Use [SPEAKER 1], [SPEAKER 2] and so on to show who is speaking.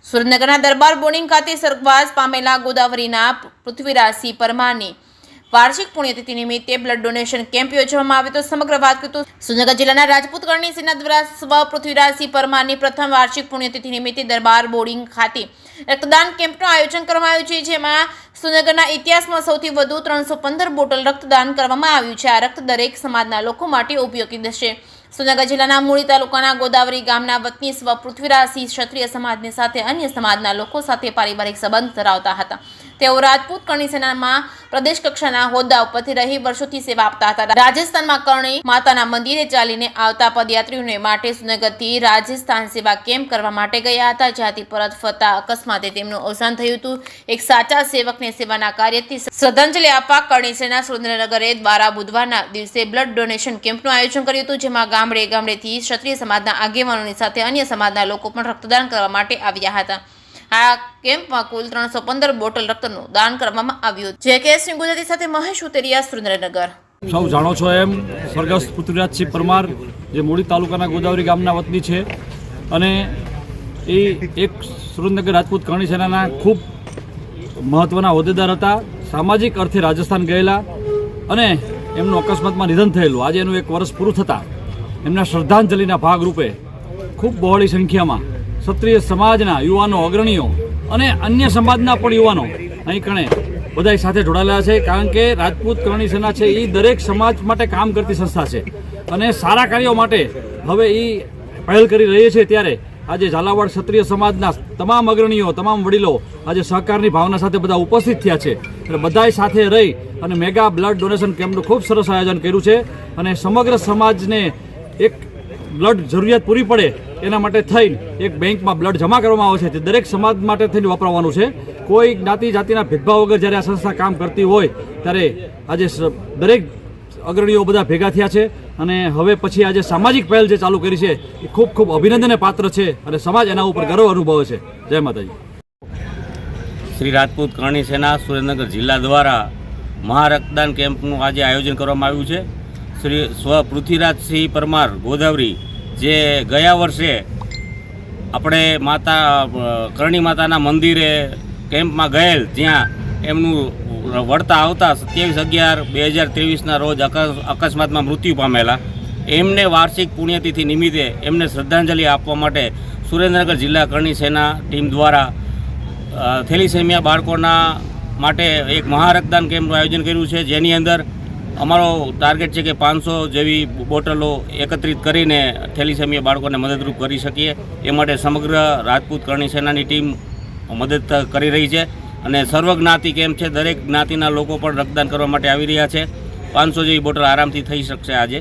[SPEAKER 1] સુરેન્દ્રનગરના દરબાર બોર્ડિંગ ખાતે સ્વર્ગવાસ પામેલા ગોદાવરીના પૃથ્વીરાજસિંહ પરમારની વાર્ષિક પુણ્યતિથિ નિમિત્તે બ્લડ ડોનેશન કેમ્પ યોજવામાં આવ્યો હતો। સમગ્ર વાત કરીએ તો સુરેન્દ્રનગર જિલ્લાના રાજપૂત કરણી સેના દ્વારા સ્વ પૃથ્વીરાજસિંહ પરમારની પ્રથમ વાર્ષિક પુણ્યતિથિ નિમિત્તે દરબાર બોર્ડિંગ ખાતે રક્તદાન કેમ્પનું આયોજન કરવામાં આવ્યું છે, જેમાં સુરેન્દ્રનગરના ઇતિહાસમાં સૌથી વધુ 315 બોટલ રક્તદાન કરવામાં આવ્યું છે। આ રક્ત દરેક સમાજના લોકો માટે ઉપયોગી થશે। સુરેન્દ્રનગર જિલ્લાના મૂળી તાલુકાના ગોદાવરી ગામના વતની સ્વ પૃથ્વીરાજસિંહ ક્ષત્રિય સમાજની સાથે અન્ય સમાજના લોકો સાથે પારિવારિક સંબંધ ધરાવતા હતા। તેઓ રાજપૂત કરણી સેનામાં પ્રદેશ કક્ષાના હોદ્દા ઉપરથી રહી વર્ષોથી સેવા આપતા હતા। રાજસ્થાનમાં કરણી માતાના મંદિરે ચાલીને આવતા પદયાત્રીઓને માટે સુરેન્દ્રનગરથી રાજસ્થાન સેવા કેમ્પ કરવા માટે ગયા હતા, જ્યાંથી પરત ફરતા અકસ્માતે તેમનું અવસાન થયું હતું। એક સાચા સેવકને સેવાના કાર્યથી શ્રદ્ધાંજલિ આપવા કરણી સેના સુરેન્દ્રનગર દ્વારા બુધવારના દિવસે બ્લડ ડોનેશન કેમ્પનું આયોજન કર્યું હતું, જેમાં ગામડે ગામડેથી ક્ષત્રિય સમાજના આગેવાનોની સાથે અન્ય સમાજના લોકો પણ રક્તદાન કરવા માટે આવ્યા હતા। આ કેમ્પમાં કુલ 315 બોટલ રક્તનું દાન કરવામાં આવ્યું। જે ગુજરાતી સાથે મહેશ ઉતરિયા, સુરેન્દ્રનગર।
[SPEAKER 2] સૌ જાણો છો એમ સ્વર્ગસ્થ પૃથ્વીરાજસિંહ પરમાર જે મૂળી તાલુકાના ગોદાવરી ગામના વતની છે અને એ એક સુરેન્દ્રનગર રાજપૂત કરણી સેનાના ખૂબ મહત્વના હોદ્દેદાર હતા। સામાજિક અર્થે રાજસ્થાન ગયેલા અને એમનું અકસ્માતમાં નિધન થયેલું। આજે એનું 1 વર્ષ પૂરું થતાં એમના શ્રદ્ધાંજલિના ભાગરૂપે ખૂબ બહોળી સંખ્યામાં ક્ષત્રિય સમાજના યુવાનો, અગ્રણીઓ અને અન્ય સમાજના પણ યુવાનો અહીં કણે બધા સાથે જોડાયેલા છે, કારણ કે રાજપૂત કરણી સેના છે એ દરેક સમાજ માટે કામ કરતી સંસ્થા છે અને સારા કાર્યો માટે હવે એ પહેલ કરી રહી છે। ત્યારે આજે ઝાલાવાડ ક્ષત્રિય સમાજના તમામ અગ્રણીઓ, તમામ વડીલો આજે સહકારની ભાવના સાથે બધા ઉપસ્થિત થયા છે અને બધાએ સાથે રહી અને મેગા બ્લડ ડોનેશન કેમ્પનું ખૂબ સરસ આયોજન કર્યું છે અને સમગ્ર સમાજને એક બ્લડ જરૂરિયાત પૂરી પડે એના માટે થઈને એક બેંકમાં બ્લડ જમા કરવામાં આવે છે, તે દરેક સમાજ માટે થઈને વાપરવાનું છે। કોઈ જ્ઞાતિ જાતિના ભેદભાવ વગર જ્યારે આ સંસ્થા કામ કરતી હોય ત્યારે આજે દરેક અગ્રણીઓ બધા ભેગા થયા છે અને હવે પછી આજે સામાજિક પહેલ જે ચાલુ કરી છે એ ખૂબ ખૂબ અભિનંદનને પાત્ર છે અને સમાજ એના ઉપર ગર્વ અનુભવે છે। જય માતાજી।
[SPEAKER 3] શ્રી રાજપૂત કરણી સેના સુરેન્દ્રનગર જિલ્લા દ્વારા મહારક્તદાન કેમ્પનું આજે આયોજન કરવામાં આવ્યું છે। શ્રી સ્વ પૃથ્વીરાજસિંહ પરમાર ગોદાવરી જે ગયા વર્ષે આપણે કરણી માતાના મંદિરે કેમ્પમાં ગયેલ, જ્યાં એમનું વળતા આવતા 27/11/2023ના રોજ અકસ્માતમાં મૃત્યુ પામેલા, એમને વાર્ષિક પુણ્યતિથિ નિમિત્તે એમને શ્રદ્ધાંજલિ આપવા માટે સુરેન્દ્રનગર જિલ્લા કરણી સેના ટીમ દ્વારા થેલીસેમિયા બાળકોના માટે એક મહારક્તદાન કેમ્પનું આયોજન કર્યું છે, જેની અંદર અમારો ટાર્ગેટ છે કે 500 જેવી બોટલો એકત્રિત કરીને થેલીસેમિયા બાળકોને મદદરૂપ કરી શકીએ। એ માટે સમગ્ર રાજપૂત કરણી સેનાની ટીમ મદદ કરી રહી છે અને સર્વજ્ઞાતિ કેમ્પ છે, દરેક જ્ઞાતિના લોકો પણ રક્તદાન કરવા માટે આવી રહ્યા છે। 500 જેવી બોટલ આરામથી થઈ શકશે આજે।